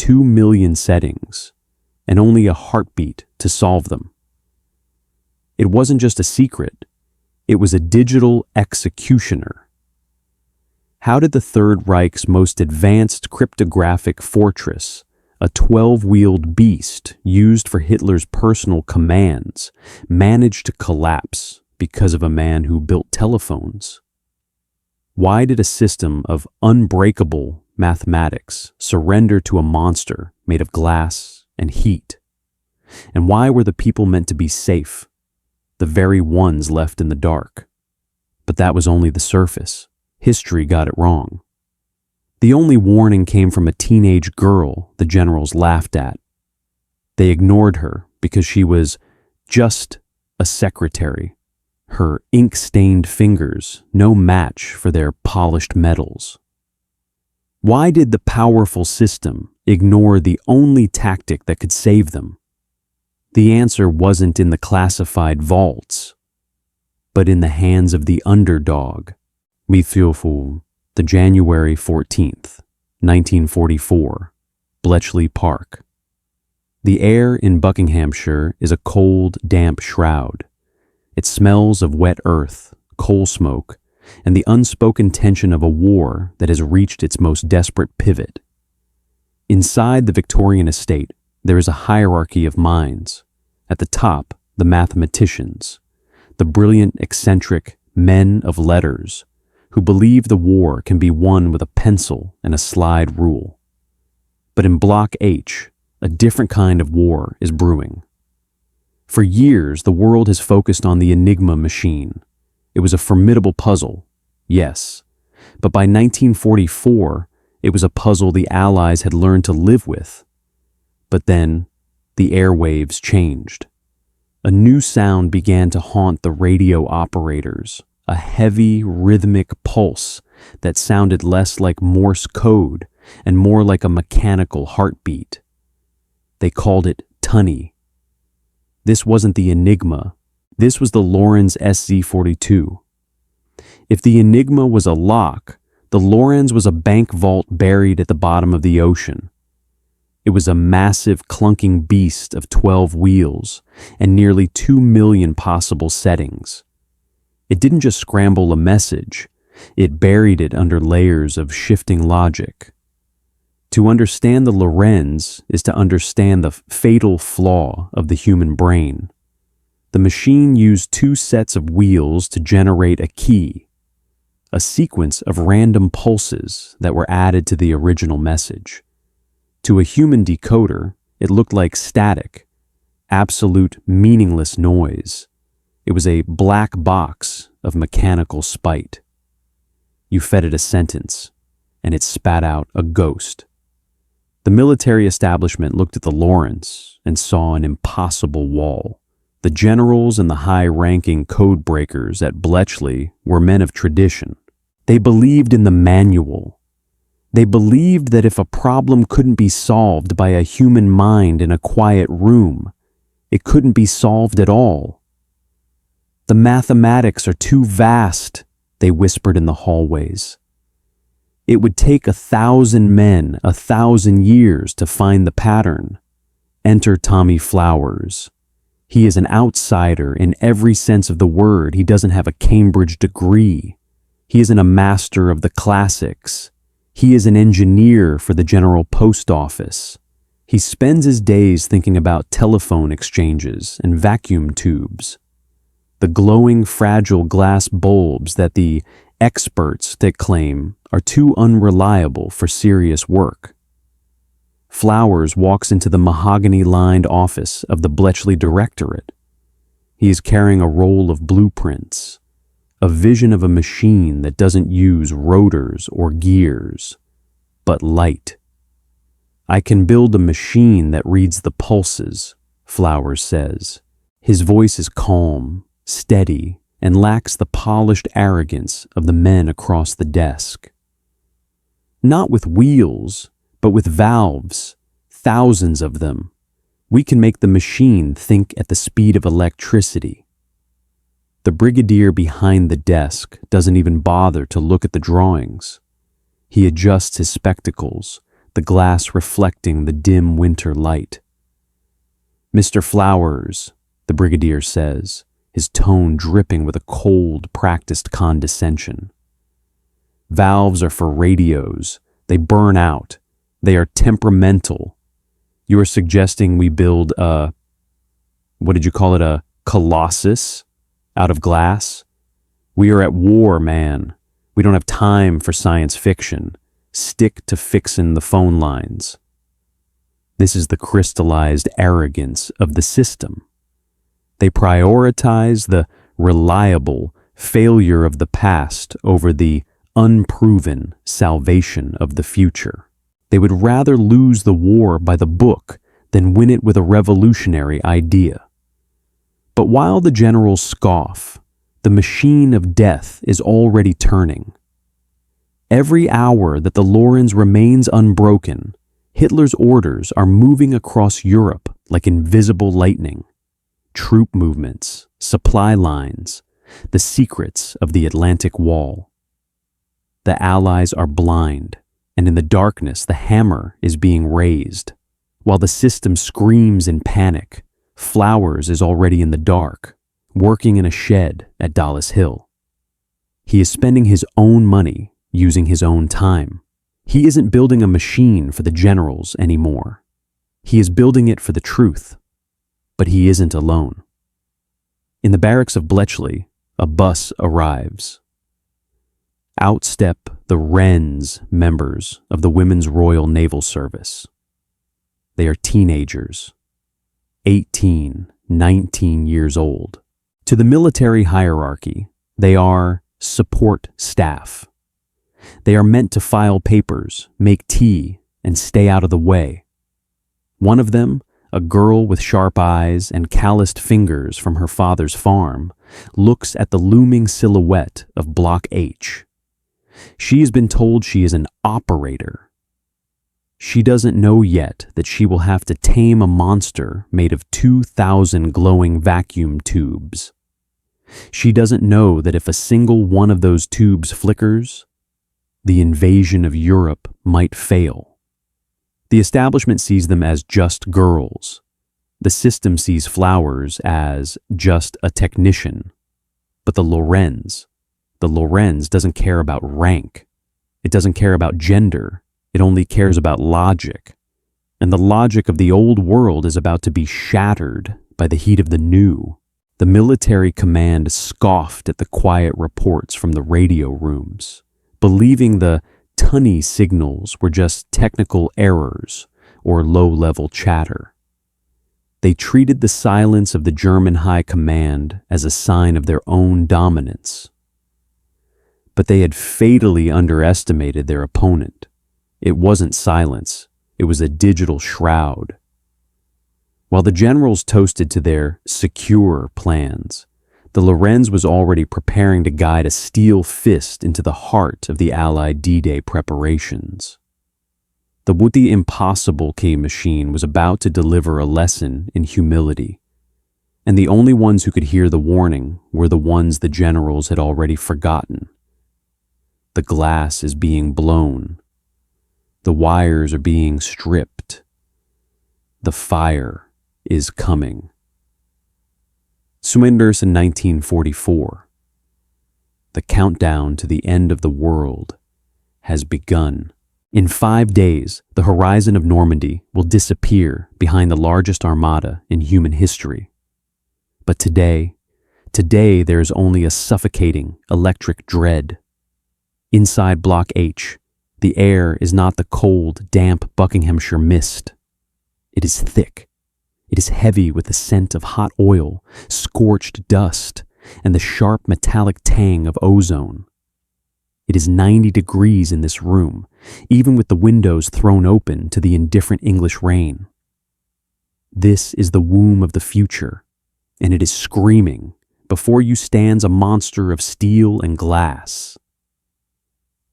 2 million settings, and only a heartbeat to solve them. It wasn't just a secret, it was a digital executioner. How did the Third Reich's most advanced cryptographic fortress, a 12-wheeled beast used for Hitler's personal commands, manage to collapse because of a man who built telephones? Why did a system of unbreakable mathematics surrender to a monster made of glass and heat? And why were the people meant to be safe, the very ones left in the dark? But that was only the surface. History got it wrong. The only warning came from a teenage girl the generals laughed at. They ignored her because she was just a secretary, her ink-stained fingers no match for their polished metals. Why did the powerful system ignore the only tactic that could save them? The answer wasn't in the classified vaults, but in the hands of the underdog. The January 14th, 1944, Bletchley Park. The air in Buckinghamshire is a cold, damp shroud. It smells of wet earth, coal smoke, and the unspoken tension of a war that has reached its most desperate pivot. Inside the Victorian estate, there is a hierarchy of minds. At the top, the mathematicians, the brilliant, eccentric men of letters, who believe the war can be won with a pencil and a slide rule. But in Block H, a different kind of war is brewing. For years, the world has focused on the Enigma machine. It was a formidable puzzle, yes, but by 1944, it was a puzzle the Allies had learned to live with. But then, the airwaves changed. A new sound began to haunt the radio operators. A heavy, rhythmic pulse that sounded less like Morse code and more like a mechanical heartbeat. They called it tunny. This wasn't the Enigma. This was the Lorenz SZ42. If the Enigma was a lock, the Lorenz was a bank vault buried at the bottom of the ocean. It was a massive, clunking beast of 12 wheels and nearly 2 million possible settings. It didn't just scramble a message, it buried it under layers of shifting logic. To understand the Lorenz is to understand the fatal flaw of the human brain. The machine used 2 sets of wheels to generate a key, a sequence of random pulses that were added to the original message. To a human decoder, it looked like static, absolute meaningless noise. It was a black box of mechanical spite. You fed it a sentence, and it spat out a ghost. The military establishment looked at the Lorenz and saw an impossible wall. The generals and the high-ranking codebreakers at Bletchley were men of tradition. They believed in the manual. They believed that if a problem couldn't be solved by a human mind in a quiet room, it couldn't be solved at all. The mathematics are too vast, they whispered in the hallways. It would take 1,000 men 1,000 years to find the pattern. Enter Tommy Flowers. He is an outsider in every sense of the word. He doesn't have a Cambridge degree. He isn't a master of the classics. He is an engineer for the General Post Office. He spends his days thinking about telephone exchanges and vacuum tubes. The glowing, fragile glass bulbs that the experts that claim are too unreliable for serious work. Flowers walks into the mahogany-lined office of the Bletchley Directorate. He is carrying a roll of blueprints, a vision of a machine that doesn't use rotors or gears, but light. I can build a machine that reads the pulses, Flowers says. His voice is calm, steady, and lacks the polished arrogance of the men across the desk. Not with wheels, but with valves, thousands of them, we can make the machine think at the speed of electricity. The brigadier behind the desk doesn't even bother to look at the drawings. He adjusts his spectacles, the glass reflecting the dim winter light. "Mr. Flowers," the brigadier says, his tone dripping with a cold, practiced condescension. "Valves are for radios. They burn out. They are temperamental. You are suggesting we build a, what did you call it, a Colossus out of glass? We are at war, man. We don't have time for science fiction. Stick to fixin' the phone lines." This is the crystallized arrogance of the system. They prioritize the reliable failure of the past over the unproven salvation of the future. They would rather lose the war by the book than win it with a revolutionary idea. But while the generals scoff, the machine of death is already turning. Every hour that the Lorenz remains unbroken, Hitler's orders are moving across Europe like invisible lightning. Troop movements, supply lines, the secrets of the Atlantic Wall. The Allies are blind, and in the darkness the hammer is being raised. While the system screams in panic, Flowers is already in the dark, working in a shed at Dallas Hill. He is spending his own money, using his own time. He isn't building a machine for the generals anymore. He is building it for the truth. But he isn't alone. In the barracks of Bletchley, a bus arrives. Out step the WRNS members of the Women's Royal Naval Service. They are teenagers, 18, 19 years old. To the military hierarchy, they are support staff. They are meant to file papers, make tea, and stay out of the way. One of them, a girl with sharp eyes and calloused fingers from her father's farm, looks at the looming silhouette of Block H. She has been told she is an operator. She doesn't know yet that she will have to tame a monster made of 2,000 glowing vacuum tubes. She doesn't know that if a single one of those tubes flickers, the invasion of Europe might fail. The establishment sees them as just girls. The system sees Flowers as just a technician. But the Lorenz doesn't care about rank. It doesn't care about gender. It only cares about logic. And the logic of the old world is about to be shattered by the heat of the new. The military command scoffed at the quiet reports from the radio rooms, believing the tunny signals were just technical errors or low-level chatter. They treated the silence of the German high command as a sign of their own dominance. But they had fatally underestimated their opponent. It wasn't silence, it was a digital shroud. While the generals toasted to their secure plans, the Lorenz was already preparing to guide a steel fist into the heart of the Allied D-Day preparations. The Would the Impossible key machine was about to deliver a lesson in humility, and the only ones who could hear the warning were the ones the generals had already forgotten. The glass is being blown. The wires are being stripped. The fire is coming. Swinders in 1944. The countdown to the end of the world has begun. In 5 days, the horizon of Normandy will disappear behind the largest armada in human history. But today there is only a suffocating electric dread. Inside Block H, the air is not the cold, damp Buckinghamshire mist. It is thick. It is heavy with the scent of hot oil, scorched dust, and the sharp metallic tang of ozone. It is 90 degrees in this room, even with the windows thrown open to the indifferent English rain. This is the womb of the future, and it is screaming. Before you stands a monster of steel and glass.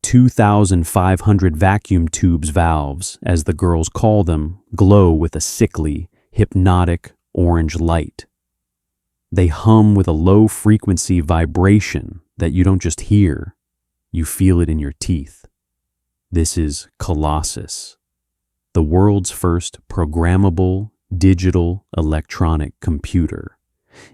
2,500 vacuum tubes valves, as the girls call them, glow with a sickly, hypnotic orange light. They hum with a low-frequency vibration that you don't just hear, you feel it in your teeth. This is Colossus. the world's first programmable digital electronic computer.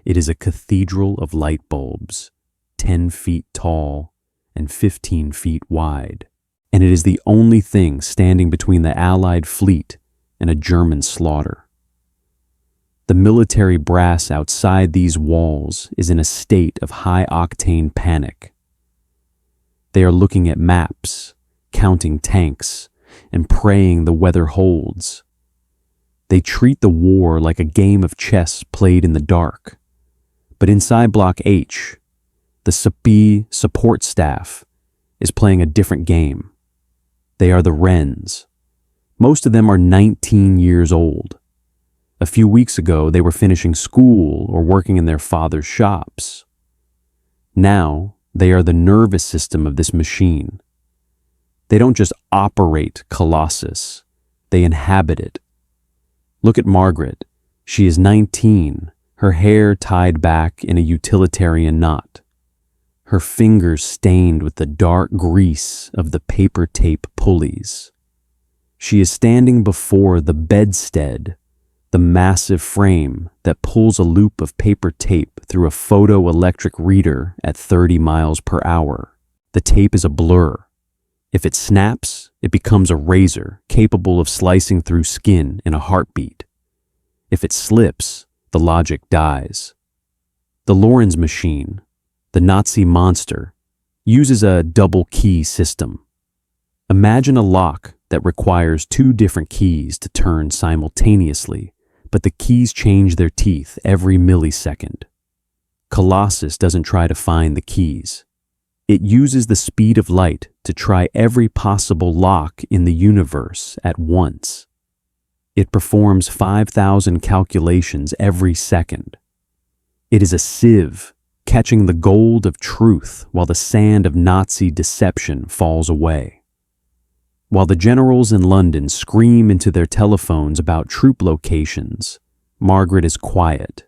It is a cathedral of light bulbs, 10 feet tall and 15 feet wide, and it is the only thing standing between the Allied fleet and a German slaughter. The military brass outside these walls is in a state of high-octane panic. They are looking at maps, counting tanks, and praying the weather holds. They treat the war like a game of chess played in the dark. But inside Block H, the SPI support staff is playing a different game. They are the Wrens. Most of them are 19 years old. A few weeks ago, they were finishing school or working in their father's shops. Now, they are the nervous system of this machine. They don't just operate Colossus, they inhabit it. Look at Margaret. She is 19, her hair tied back in a utilitarian knot, her fingers stained with the dark grease of the paper tape pulleys. She is standing before the bedstead, the massive frame that pulls a loop of paper tape through a photoelectric reader at 30 miles per hour. The tape is a blur. If it snaps, it becomes a razor capable of slicing through skin in a heartbeat. If it slips, the logic dies. The Lorenz machine, the Nazi monster, uses a double key system. Imagine a lock that requires 2 different keys to turn simultaneously, but the keys change their teeth every millisecond. Colossus doesn't try to find the keys. It uses the speed of light to try every possible lock in the universe at once. It performs 5,000 calculations every second. It is a sieve, catching the gold of truth while the sand of Nazi deception falls away. While the generals in London scream into their telephones about troop locations, Margaret is quiet.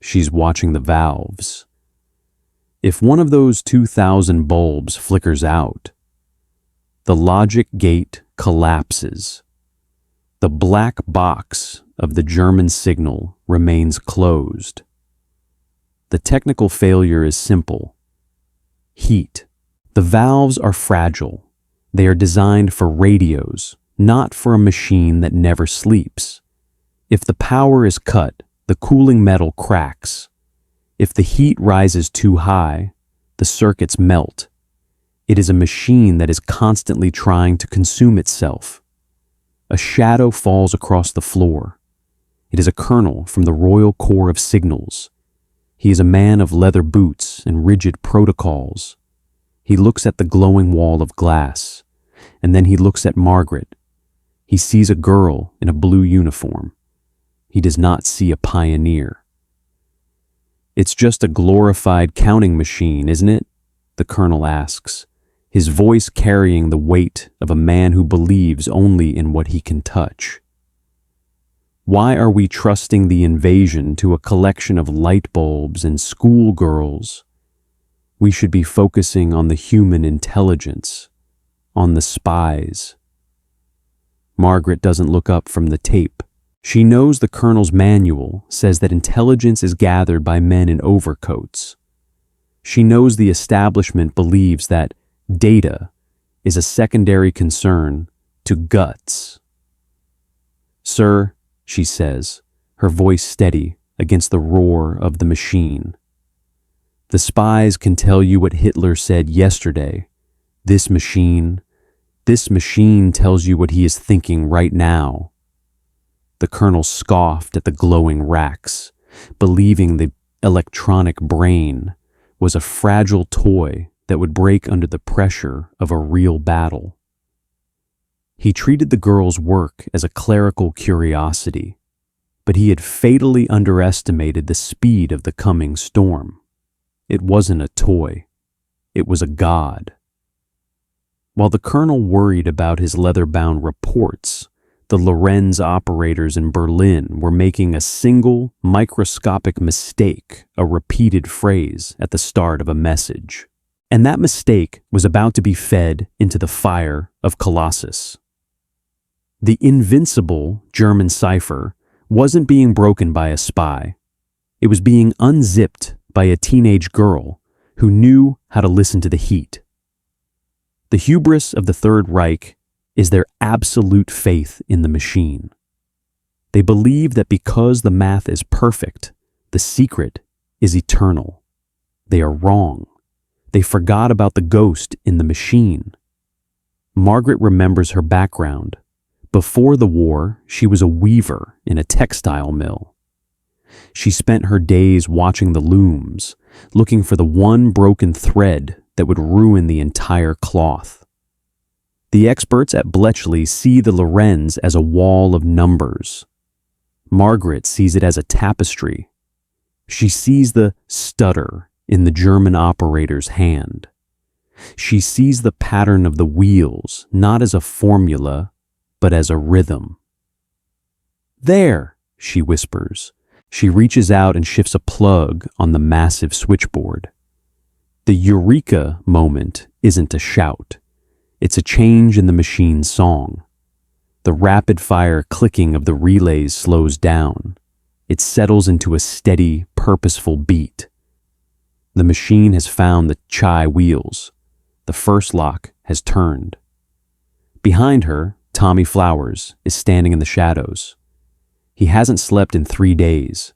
She's watching the valves. If one of those 2,000 bulbs flickers out, the logic gate collapses. The black box of the German signal remains closed. The technical failure is simple. Heat. The valves are fragile. They are designed for radios, not for a machine that never sleeps. If the power is cut, the cooling metal cracks. If the heat rises too high, the circuits melt. It is a machine that is constantly trying to consume itself. A shadow falls across the floor. It is a colonel from the Royal Corps of Signals. He is a man of leather boots and rigid protocols. He looks at the glowing wall of glass, and then he looks at Margaret. He sees a girl in a blue uniform. He does not see a pioneer. "It's just a glorified counting machine, isn't it?" the colonel asks, his voice carrying the weight of a man who believes only in what he can touch. Why are we trusting the invasion to a collection of light bulbs and schoolgirls? We should be focusing on the human intelligence, on the spies. Margaret doesn't look up from the tape. She knows the colonel's manual says that intelligence is gathered by men in overcoats. She knows the establishment believes that data is a secondary concern to guts. "Sir," she says, her voice steady against the roar of the machine, "the spies can tell you what Hitler said yesterday. This machine tells you what he is thinking right now." The colonel scoffed at the glowing racks, believing the electronic brain was a fragile toy that would break under the pressure of a real battle. He treated the girl's work as a clerical curiosity, but he had fatally underestimated the speed of the coming storm. It wasn't a toy. It was a god. While the colonel worried about his leather-bound reports, the Lorenz operators in Berlin were making a single microscopic mistake, a repeated phrase at the start of a message. And that mistake was about to be fed into the fire of Colossus. The invincible German cipher wasn't being broken by a spy. It was being unzipped by a teenage girl who knew how to listen to the heat. The hubris of the Third Reich is their absolute faith in the machine. They believe that because the math is perfect, the secret is eternal. They are wrong. They forgot about the ghost in the machine. Margaret remembers her background. Before the war, she was a weaver in a textile mill. She spent her days watching the looms, looking for the one broken thread that would ruin the entire cloth. The experts at Bletchley see the Lorenz as a wall of numbers. Margaret sees it as a tapestry. She sees the stutter in the German operator's hand. She sees the pattern of the wheels not as a formula, but as a rhythm. "There," she whispers. She reaches out and shifts a plug on the massive switchboard. The eureka moment isn't a shout. It's a change in the machine's song. The rapid-fire clicking of the relays slows down. It settles into a steady, purposeful beat. The machine has found the chai wheels. The first lock has turned. Behind her, Tommy Flowers is standing in the shadows. He hasn't slept in 3 days.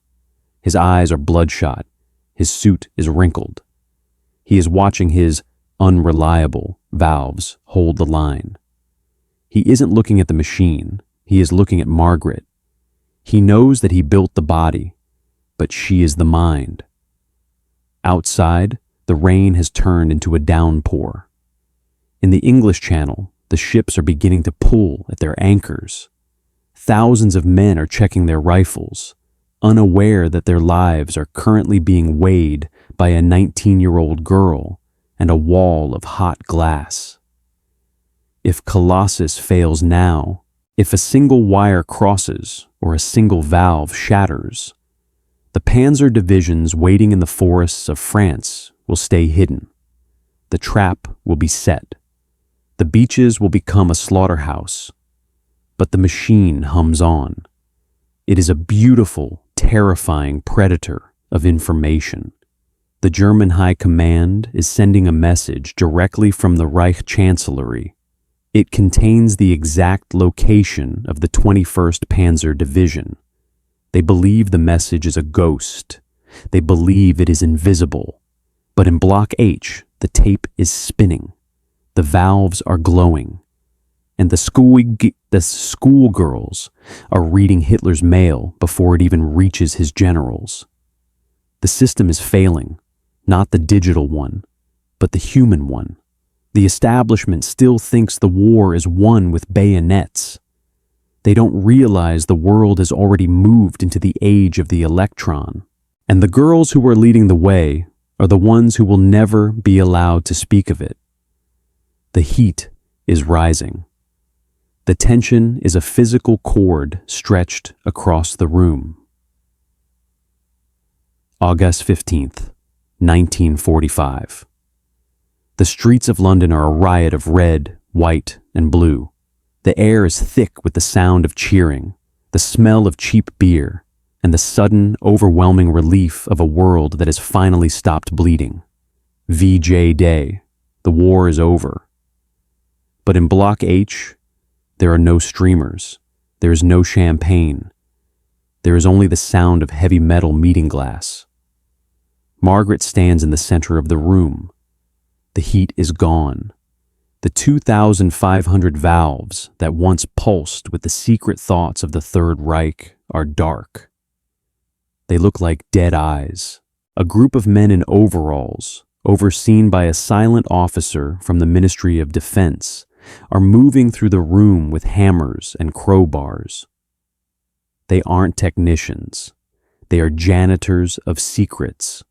His eyes are bloodshot. His suit is wrinkled. He is watching his unreliable valves hold the line. He isn't looking at the machine. He is looking at Margaret. He knows that he built the body, but she is the mind. Outside, the rain has turned into a downpour. In the English Channel, the ships are beginning to pull at their anchors. Thousands of men are checking their rifles, unaware that their lives are currently being weighed by a 19-year-old girl and a wall of hot glass. If Colossus fails now, if a single wire crosses or a single valve shatters, the panzer divisions waiting in the forests of France will stay hidden. The trap will be set. The beaches will become a slaughterhouse. But the machine hums on. It is a beautiful, terrifying predator of information. The German High Command is sending a message directly from the Reich Chancellery. It contains the exact location of the 21st Panzer Division. They believe the message is a ghost. They believe it is invisible. But in Block H, the tape is spinning. The valves are glowing. And the schoolgirls are reading Hitler's mail before it even reaches his generals. The system is failing, not the digital one, but the human one. The establishment still thinks the war is won with bayonets. They don't realize the world has already moved into the age of the electron. And the girls who are leading the way are the ones who will never be allowed to speak of it. The heat is rising. The tension is a physical cord stretched across the room. August 15th, 1945. The streets of London are a riot of red, white, and blue. The air is thick with the sound of cheering, the smell of cheap beer, and the sudden, overwhelming relief of a world that has finally stopped bleeding. VJ Day. The war is over. But in Block H, there are no streamers. There is no champagne. There is only the sound of heavy metal meeting glass. Margaret stands in the center of the room. The heat is gone. The 2,500 valves that once pulsed with the secret thoughts of the Third Reich are dark. They look like dead eyes. A group of men in overalls, overseen by a silent officer from the Ministry of Defense, are moving through the room with hammers and crowbars. They aren't technicians. They are janitors of secrets.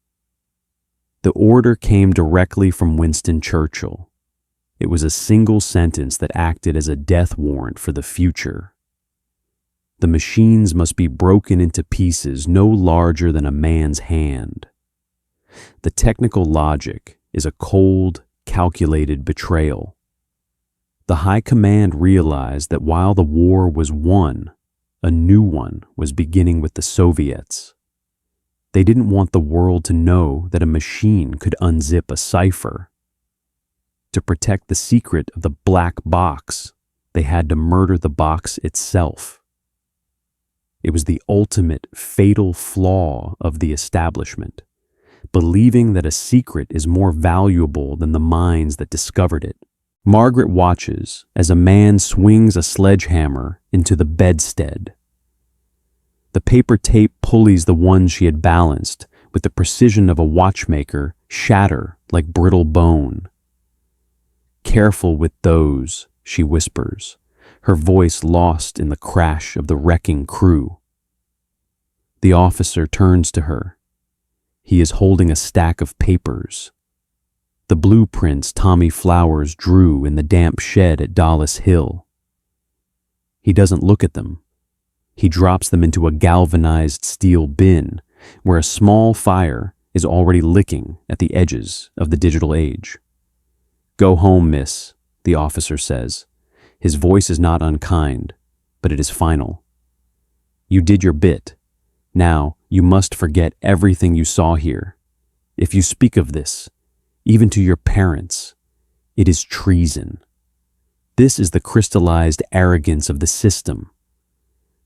The order came directly from Winston Churchill. It was a single sentence that acted as a death warrant for the future. The machines must be broken into pieces no larger than a man's hand. The technical logic is a cold, calculated betrayal. The High Command realized that while the war was won, a new one was beginning with the Soviets. They didn't want the world to know that a machine could unzip a cipher. To protect the secret of the black box, they had to murder the box itself. It was the ultimate fatal flaw of the establishment, believing that a secret is more valuable than the minds that discovered it. Margaret watches as a man swings a sledgehammer into the bedstead. The paper tape pulleys the one she had balanced with the precision of a watchmaker shatter like brittle bone. "Careful with those," she whispers, her voice lost in the crash of the wrecking crew. The officer turns to her. He is holding a stack of papers. The blueprints Tommy Flowers drew in the damp shed at Dallas Hill. He doesn't look at them. He drops them into a galvanized steel bin where a small fire is already licking at the edges of the digital age. "Go home, miss," the officer says. His voice is not unkind, but it is final. "You did your bit. Now you must forget everything you saw here. If you speak of this, even to your parents, it is treason." This is the crystallized arrogance of the system.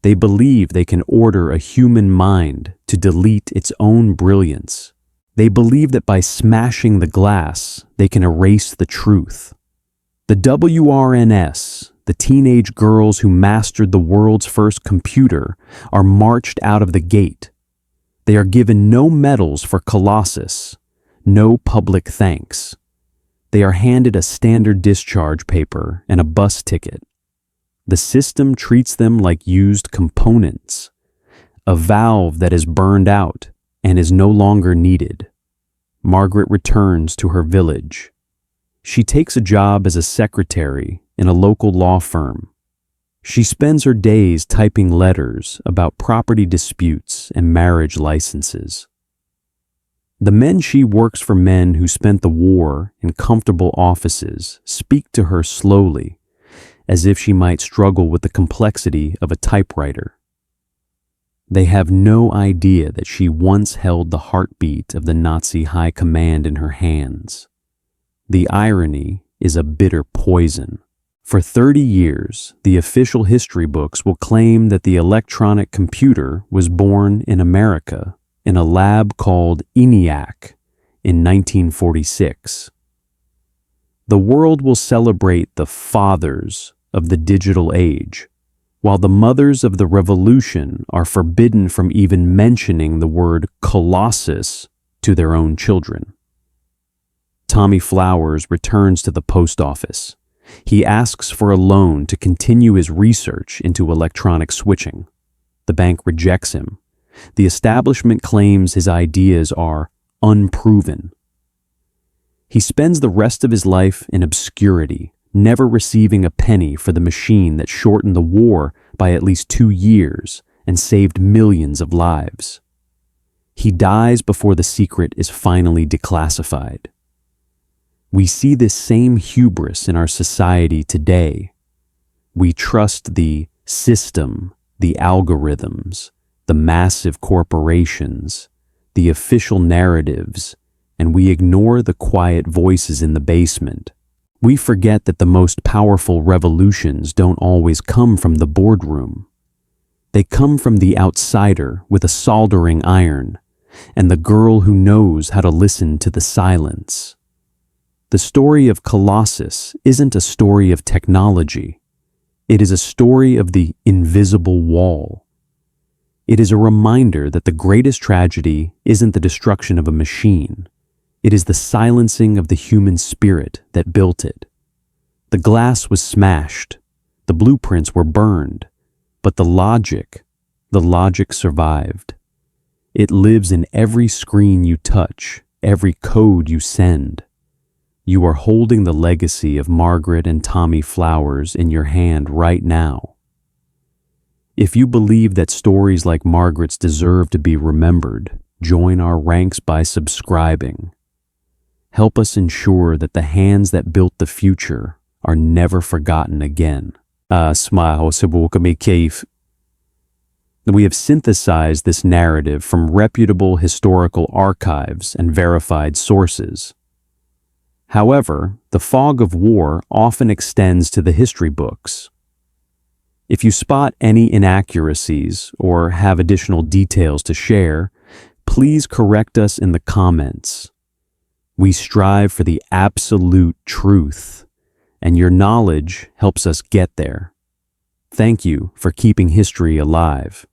They believe they can order a human mind to delete its own brilliance. They believe that by smashing the glass, they can erase the truth. The WRNS, the teenage girls who mastered the world's first computer, are marched out of the gate. They are given no medals for Colossus, no public thanks. They are handed a standard discharge paper and a bus ticket. The system treats them like used components, a valve that is burned out and is no longer needed. Margaret returns to her village. She takes a job as a secretary in a local law firm. She spends her days typing letters about property disputes and marriage licenses. The men she works for, men who spent the war in comfortable offices, speak to her slowly, as if she might struggle with the complexity of a typewriter. They have no idea that she once held the heartbeat of the Nazi high command in her hands. The irony is a bitter poison. For 30 years, the official history books will claim that the electronic computer was born in America in a lab called ENIAC in 1946. The world will celebrate the fathers of the digital age, while the mothers of the revolution are forbidden from even mentioning the word Colossus to their own children. Tommy Flowers returns to the post office. He asks for a loan to continue his research into electronic switching. The bank rejects him. The establishment claims his ideas are unproven. He spends the rest of his life in obscurity, never receiving a penny for the machine that shortened the war by at least 2 years and saved millions of lives. He dies before the secret is finally declassified. We see this same hubris in our society today. We trust the system, the algorithms, the massive corporations, the official narratives, and we ignore the quiet voices in the basement. We forget that the most powerful revolutions don't always come from the boardroom. They come from the outsider with a soldering iron and the girl who knows how to listen to the silence. The story of Colossus isn't a story of technology. It is a story of the invisible wall. It is a reminder that the greatest tragedy isn't the destruction of a machine. It is the silencing of the human spirit that built it. The glass was smashed, the blueprints were burned, but the logic survived. It lives in every screen you touch, every code you send. You are holding the legacy of Margaret and Tommy Flowers in your hand right now. If you believe that stories like Margaret's deserve to be remembered, join our ranks by subscribing. Help us ensure that the hands that built the future are never forgotten again. We have synthesized this narrative from reputable historical archives and verified sources. However, the fog of war often extends to the history books. If you spot any inaccuracies or have additional details to share, please correct us in the comments. We strive for the absolute truth, and your knowledge helps us get there. Thank you for keeping history alive.